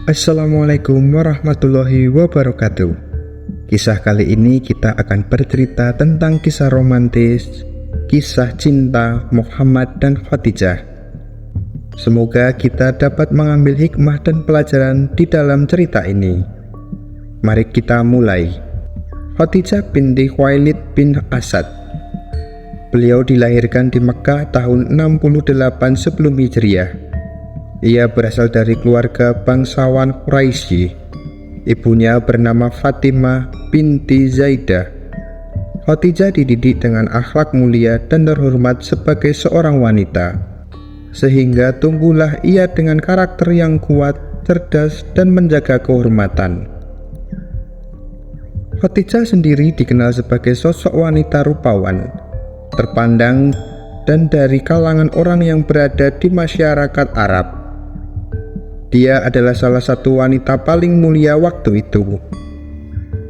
Assalamualaikum warahmatullahi wabarakatuh. Kisah kali ini kita akan bercerita tentang kisah romantis, kisah cinta Muhammad dan Khadijah. Semoga kita dapat mengambil hikmah dan pelajaran di dalam cerita ini. Mari kita mulai. Khadijah binti Khuwailid bin Asad. Beliau dilahirkan di Mekah tahun 68 sebelum Hijriah. Ia berasal dari keluarga bangsawan Quraisy. Ibunya bernama Fatimah binti Zaidah. Khadijah dididik dengan akhlak mulia dan terhormat sebagai seorang wanita, sehingga tumbuhlah ia dengan karakter yang kuat, cerdas, dan menjaga kehormatan. Khadijah sendiri dikenal sebagai sosok wanita rupawan, terpandang, dan dari kalangan orang yang berada di masyarakat Arab. Dia adalah salah satu wanita paling mulia waktu itu.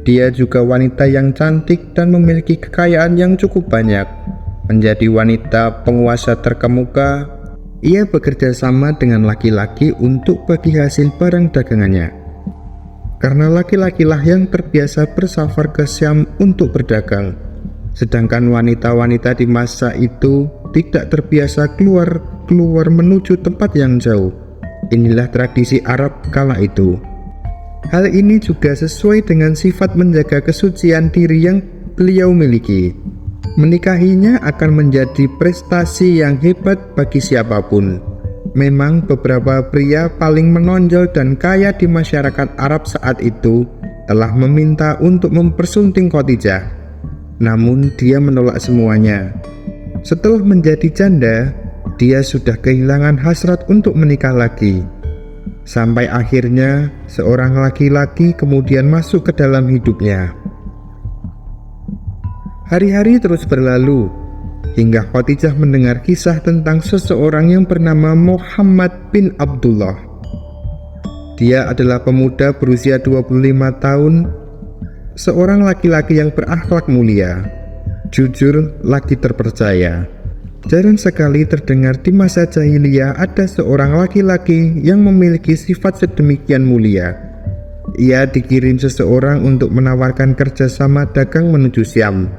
Dia juga wanita yang cantik dan memiliki kekayaan yang cukup banyak. Menjadi wanita penguasa terkemuka, ia bekerja sama dengan laki-laki untuk bagi hasil barang dagangannya. Karena laki-lakilah yang terbiasa bersafar ke Syam untuk berdagang, sedangkan wanita-wanita di masa itu tidak terbiasa keluar menuju tempat yang jauh. Inilah tradisi Arab kala itu. Hal ini juga sesuai dengan sifat menjaga kesucian diri yang beliau miliki. Menikahinya akan menjadi prestasi yang hebat bagi siapapun. Memang beberapa pria paling menonjol dan kaya di masyarakat Arab saat itu telah meminta untuk mempersunting Khadijah. Namun dia menolak semuanya. Setelah menjadi janda, dia sudah kehilangan hasrat untuk menikah lagi. Sampai akhirnya seorang laki-laki kemudian masuk ke dalam hidupnya. Hari-hari terus berlalu hingga Khadijah mendengar kisah tentang seseorang yang bernama Muhammad bin Abdullah. Dia adalah pemuda berusia 25 tahun, seorang laki-laki yang berakhlak mulia, jujur, lagi terpercaya. Jarang sekali terdengar di masa jahiliyah ada seorang laki-laki yang memiliki sifat sedemikian mulia. Ia dikirim seseorang untuk menawarkan kerjasama dagang menuju Syam.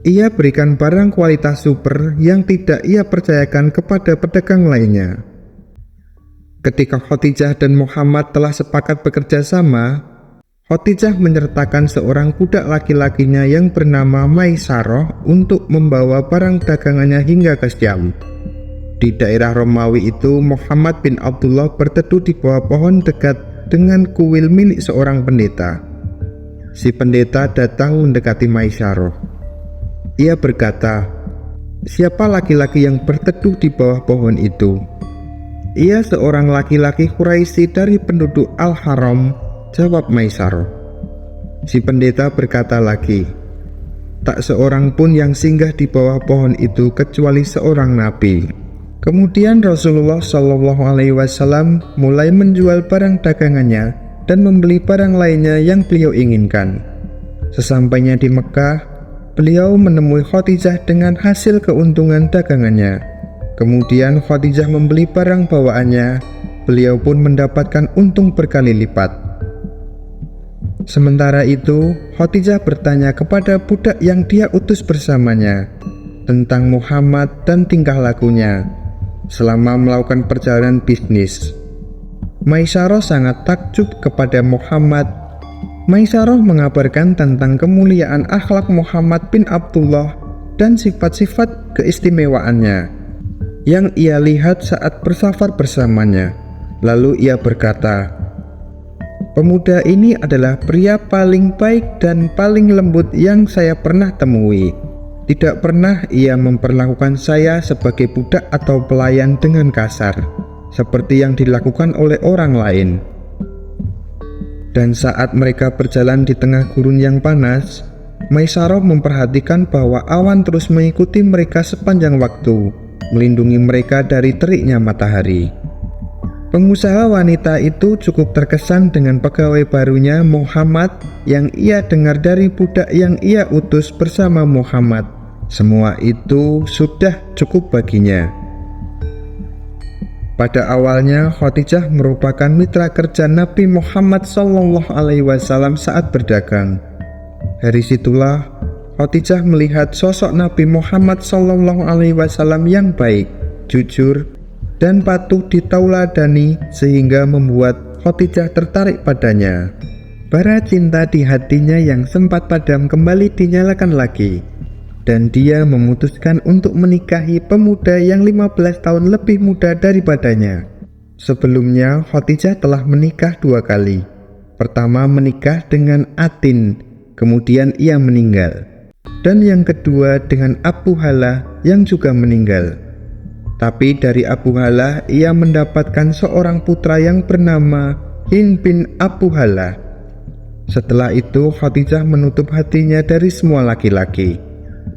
Ia berikan barang kualitas super yang tidak ia percayakan kepada pedagang lainnya. Ketika Khadijah dan Muhammad telah sepakat bekerja sama, Khadijah menyertakan seorang budak laki-lakinya yang bernama Maisarah untuk membawa barang dagangannya hingga ke Syam. Di daerah Romawi itu, Muhammad bin Abdullah berteduh di bawah pohon dekat dengan kuil milik seorang pendeta. Si pendeta datang mendekati Maisarah. Ia berkata, "Siapa laki-laki yang berteduh di bawah pohon itu?" "Ia seorang laki-laki Quraisy dari penduduk Al-Haram," jawab Maisarah. Si pendeta berkata lagi, "Tak seorang pun yang singgah di bawah pohon itu kecuali seorang nabi." Kemudian Rasulullah SAW mulai menjual barang dagangannya dan membeli barang lainnya yang beliau inginkan. Sesampainya di Mekah, beliau menemui Khadijah dengan hasil keuntungan dagangannya. Kemudian Khadijah membeli barang bawaannya, beliau pun mendapatkan untung berkali lipat. Sementara itu, Khadijah bertanya kepada budak yang dia utus bersamanya tentang Muhammad dan tingkah lakunya selama melakukan perjalanan bisnis. Maisarah sangat takjub kepada Muhammad. Maisarah mengabarkan tentang kemuliaan akhlak Muhammad bin Abdullah dan sifat-sifat keistimewaannya yang ia lihat saat bersafar bersamanya. Lalu ia berkata, "Pemuda ini adalah pria paling baik dan paling lembut yang saya pernah temui. Tidak pernah ia memperlakukan saya sebagai budak atau pelayan dengan kasar, seperti yang dilakukan oleh orang lain." Dan saat mereka berjalan di tengah gurun yang panas, Maisarah memperhatikan bahwa awan terus mengikuti mereka sepanjang waktu, melindungi mereka dari teriknya matahari. Pengusaha wanita itu cukup terkesan dengan pegawai barunya Muhammad yang ia dengar dari budak yang ia utus bersama Muhammad. Semua itu sudah cukup baginya. Pada awalnya Khadijah merupakan mitra kerja Nabi Muhammad SAW saat berdagang. Dari situlah Khadijah melihat sosok Nabi Muhammad SAW yang baik, jujur, dan patuh ditauladani sehingga membuat Khadijah tertarik padanya. Bara cinta di hatinya yang sempat padam kembali dinyalakan lagi, dan dia memutuskan untuk menikahi pemuda yang 15 tahun lebih muda daripadanya. Sebelumnya Khadijah telah menikah 2 kali. Pertama menikah dengan Atin, kemudian ia meninggal. Dan yang kedua dengan Abu Halah yang juga meninggal. Tapi dari Abu Halah ia mendapatkan seorang putra yang bernama Hind bin Abu Halah. Setelah itu Khadijah menutup hatinya dari semua laki-laki.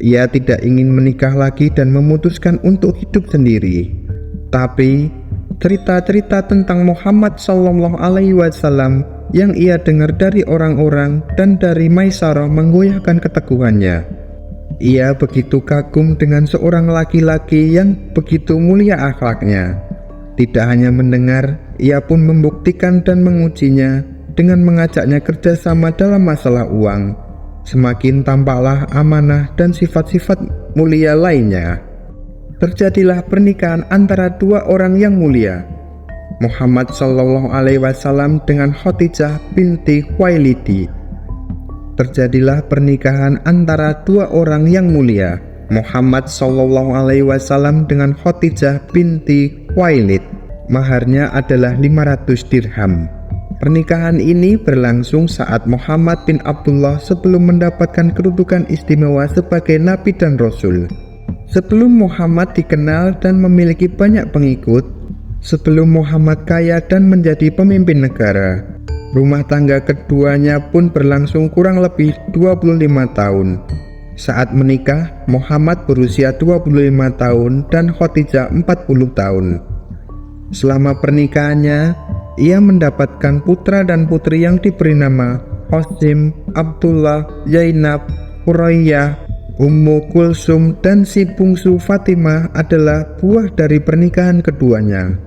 Ia tidak ingin menikah lagi dan memutuskan untuk hidup sendiri. Tapi cerita-cerita tentang Muhammad SAW yang ia dengar dari orang-orang dan dari Maisarah menggoyahkan keteguhannya. Ia begitu kagum dengan seorang laki-laki yang begitu mulia akhlaknya. Tidak hanya mendengar, ia pun membuktikan dan mengujinya dengan mengajaknya kerjasama dalam masalah uang. Semakin tampaklah amanah dan sifat-sifat mulia lainnya. Terjadilah pernikahan antara 2 orang yang mulia, Muhammad SAW dengan Khadijah binti Khuwailid. Terjadilah pernikahan antara 2 orang yang mulia, Muhammad SAW dengan Khadijah binti Khuwailid. Maharnya adalah 500 dirham. Pernikahan ini berlangsung saat Muhammad bin Abdullah sebelum mendapatkan kedudukan istimewa sebagai Nabi dan Rasul. Sebelum Muhammad dikenal dan memiliki banyak pengikut, sebelum Muhammad kaya dan menjadi pemimpin negara, rumah tangga keduanya pun berlangsung kurang lebih 25 tahun. Saat menikah, Muhammad berusia 25 tahun dan Khadijah 40 tahun. Selama pernikahannya, ia mendapatkan putra dan putri yang diberi nama Qasim, Abdullah, Zainab, Qurayyah, Ummu Kulsum, dan si bungsu Fatimah adalah buah dari pernikahan keduanya.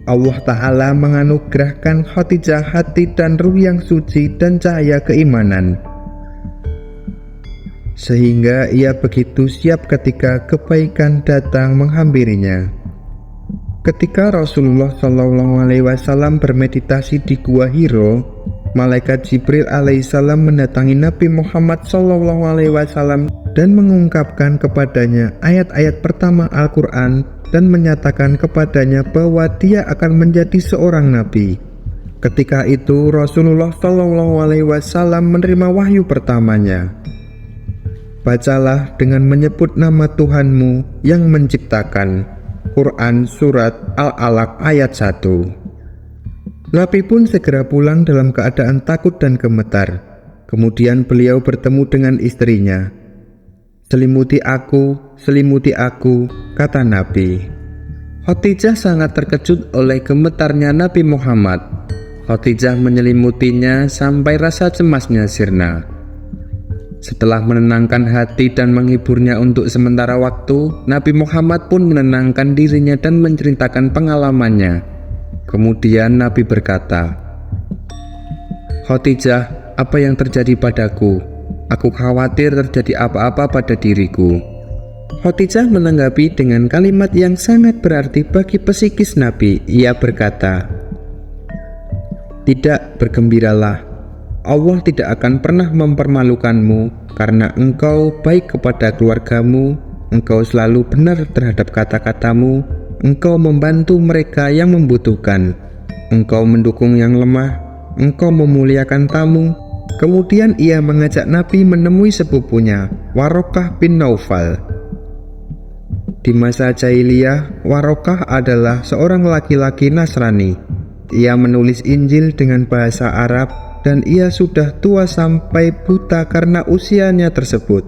Allah Ta'ala menganugerahkan Khadijah hati dan ruh yang suci dan cahaya keimanan, sehingga ia begitu siap ketika kebaikan datang menghampirinya. Ketika Rasulullah SAW bermeditasi di Gua Hiro, malaikat Jibril alaihissalam mendatangi Nabi Muhammad SAW dan mengungkapkan kepadanya ayat-ayat pertama Al-Quran dan menyatakan kepadanya bahwa dia akan menjadi seorang nabi. Ketika itu Rasulullah SAW menerima wahyu pertamanya. Bacalah dengan menyebut nama Tuhanmu yang menciptakan. Quran Surat Al-Alaq ayat 1. Nabi pun segera pulang dalam keadaan takut dan gemetar. Kemudian beliau bertemu dengan istrinya. Selimuti aku, kata Nabi. Khadijah sangat terkejut oleh gemetarnya Nabi Muhammad. Khadijah menyelimutinya sampai rasa cemasnya sirna. Setelah menenangkan hati dan menghiburnya untuk sementara waktu, Nabi Muhammad pun menenangkan dirinya dan menceritakan pengalamannya. Kemudian Nabi berkata, "Khadijah, apa yang terjadi padaku? Aku khawatir terjadi apa-apa pada diriku." Khadijah menanggapi dengan kalimat yang sangat berarti bagi psikis Nabi. Ia berkata, "Tidak, bergembiralah. Allah tidak akan pernah mempermalukanmu karena engkau baik kepada keluargamu, engkau selalu benar terhadap kata-katamu, engkau membantu mereka yang membutuhkan, engkau mendukung yang lemah, engkau memuliakan tamu." Kemudian ia mengajak Nabi menemui sepupunya, Warokah bin Naufal. Di masa jahiliyah, Warokah adalah seorang laki-laki Nasrani. Ia menulis Injil dengan bahasa Arab dan ia sudah tua sampai buta karena usianya tersebut.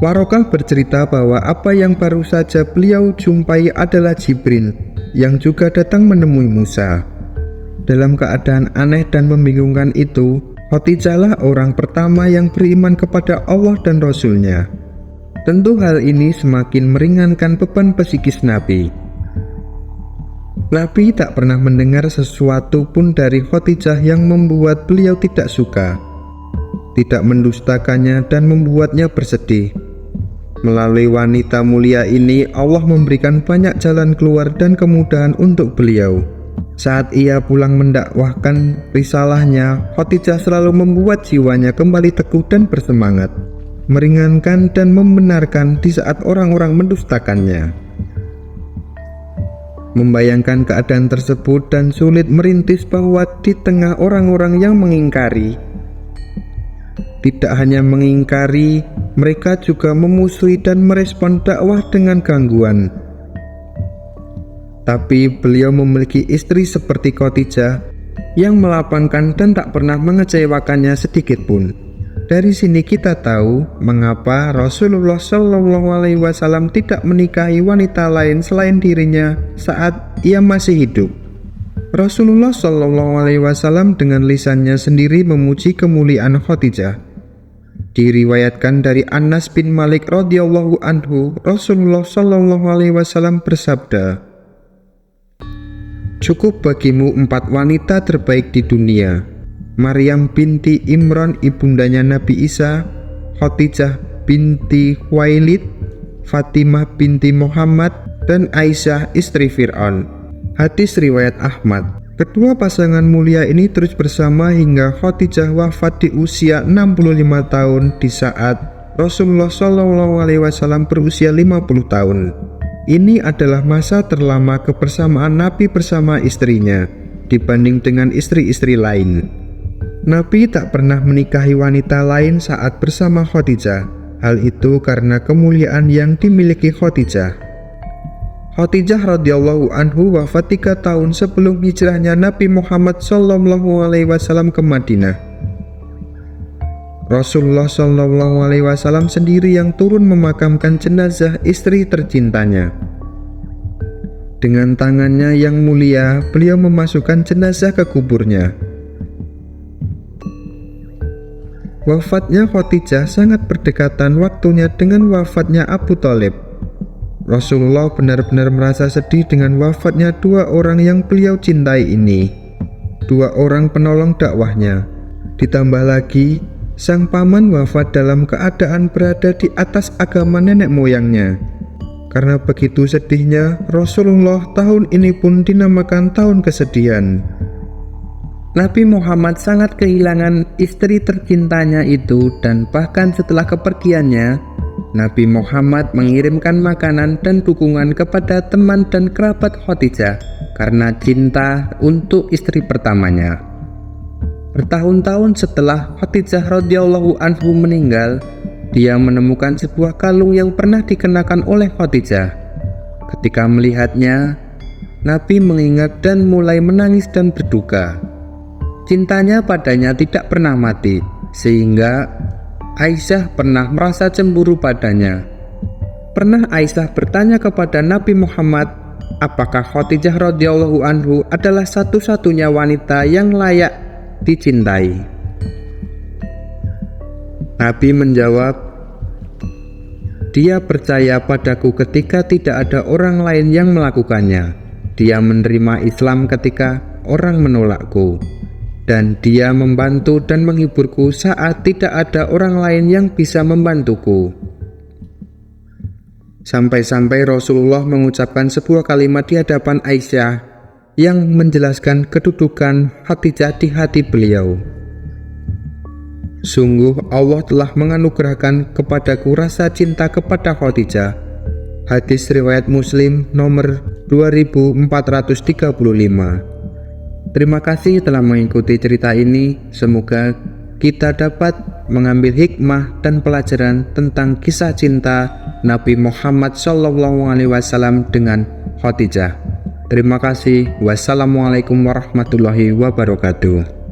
Warokah bercerita bahwa apa yang baru saja beliau jumpai adalah Jibril yang juga datang menemui Musa. Dalam keadaan aneh dan membingungkan itu, Khadijahlah orang pertama yang beriman kepada Allah dan Rasul-Nya. Tentu hal ini semakin meringankan beban psikis Nabi. Nabi tak pernah mendengar sesuatu pun dari Khadijah yang membuat beliau tidak suka, tidak mendustakannya dan membuatnya bersedih. Melalui wanita mulia ini, Allah memberikan banyak jalan keluar dan kemudahan untuk beliau. Saat ia pulang mendakwahkan risalahnya, Khadijah selalu membuat jiwanya kembali teguh dan bersemangat, meringankan dan membenarkan di saat orang-orang mendustakannya. Membayangkan keadaan tersebut dan sulit merintis bahwa di tengah orang-orang yang mengingkari, tidak hanya mengingkari, mereka juga memusuhi dan merespon dakwah dengan gangguan. Tapi beliau memiliki istri seperti Khadijah yang melapangkan dan tak pernah mengecewakannya sedikit pun. Dari sini kita tahu mengapa Rasulullah SAW tidak menikahi wanita lain selain dirinya saat ia masih hidup. Rasulullah SAW dengan lisannya sendiri memuji kemuliaan Khadijah. Diriwayatkan dari Anas bin Malik radhiyallahu anhu, Rasulullah SAW bersabda, "Cukup bagimu 4 wanita terbaik di dunia: Maryam binti Imran ibundanya Nabi Isa, Khadijah binti Khuwailid, Fatimah binti Muhammad, dan Aisyah istri Fir'aun." Hadis riwayat Ahmad. Kedua pasangan mulia ini terus bersama hingga Khadijah wafat di usia 65 tahun di saat Rasulullah SAW berusia 50 tahun. Ini adalah masa terlama kebersamaan Nabi bersama istrinya dibanding dengan istri-istri lain. Nabi tak pernah menikahi wanita lain saat bersama Khadijah. Hal itu karena kemuliaan yang dimiliki Khadijah. Khadijah radhiyallahu anhu wafat 3 tahun sebelum hijrahnya Nabi Muhammad SAW ke Madinah. Rasulullah SAW sendiri yang turun memakamkan jenazah istri tercintanya. Dengan tangannya yang mulia, beliau memasukkan jenazah ke kuburnya. Wafatnya Khadijah sangat berdekatan waktunya dengan wafatnya Abu Thalib. Rasulullah benar-benar merasa sedih dengan wafatnya 2 orang yang beliau cintai ini, 2 orang penolong dakwahnya. Ditambah lagi, sang paman wafat dalam keadaan berada di atas agama nenek moyangnya. Karena begitu sedihnya, Rasulullah tahun ini pun dinamakan tahun kesedihan. Nabi Muhammad sangat kehilangan istri tercintanya itu, dan bahkan setelah kepergiannya, Nabi Muhammad mengirimkan makanan dan dukungan kepada teman dan kerabat Khadijah karena cinta untuk istri pertamanya. Bertahun-tahun setelah Khadijah radhiyallahu anhu meninggal, dia menemukan sebuah kalung yang pernah dikenakan oleh Khadijah. Ketika melihatnya, Nabi mengingat dan mulai menangis dan berduka. Cintanya padanya tidak pernah mati, sehingga Aisyah pernah merasa cemburu padanya. Pernah Aisyah bertanya kepada Nabi Muhammad, apakah Khadijah radhiyallahu anhu adalah satu-satunya wanita yang layak dicintai? Nabi menjawab, "Dia percaya padaku ketika tidak ada orang lain yang melakukannya. Dia menerima Islam ketika orang menolakku. Dan dia membantu dan menghiburku saat tidak ada orang lain yang bisa membantuku." Sampai-sampai Rasulullah mengucapkan sebuah kalimat di hadapan Aisyah yang menjelaskan kedudukan Khadijah di hati beliau. "Sungguh Allah telah menganugerahkan kepadaku rasa cinta kepada Khadijah." Hadis riwayat Muslim nomor 2435. Terima kasih telah mengikuti cerita ini. Semoga kita dapat mengambil hikmah dan pelajaran tentang kisah cinta Nabi Muhammad SAW dengan Khadijah. Terima kasih. Wassalamualaikum warahmatullahi wabarakatuh.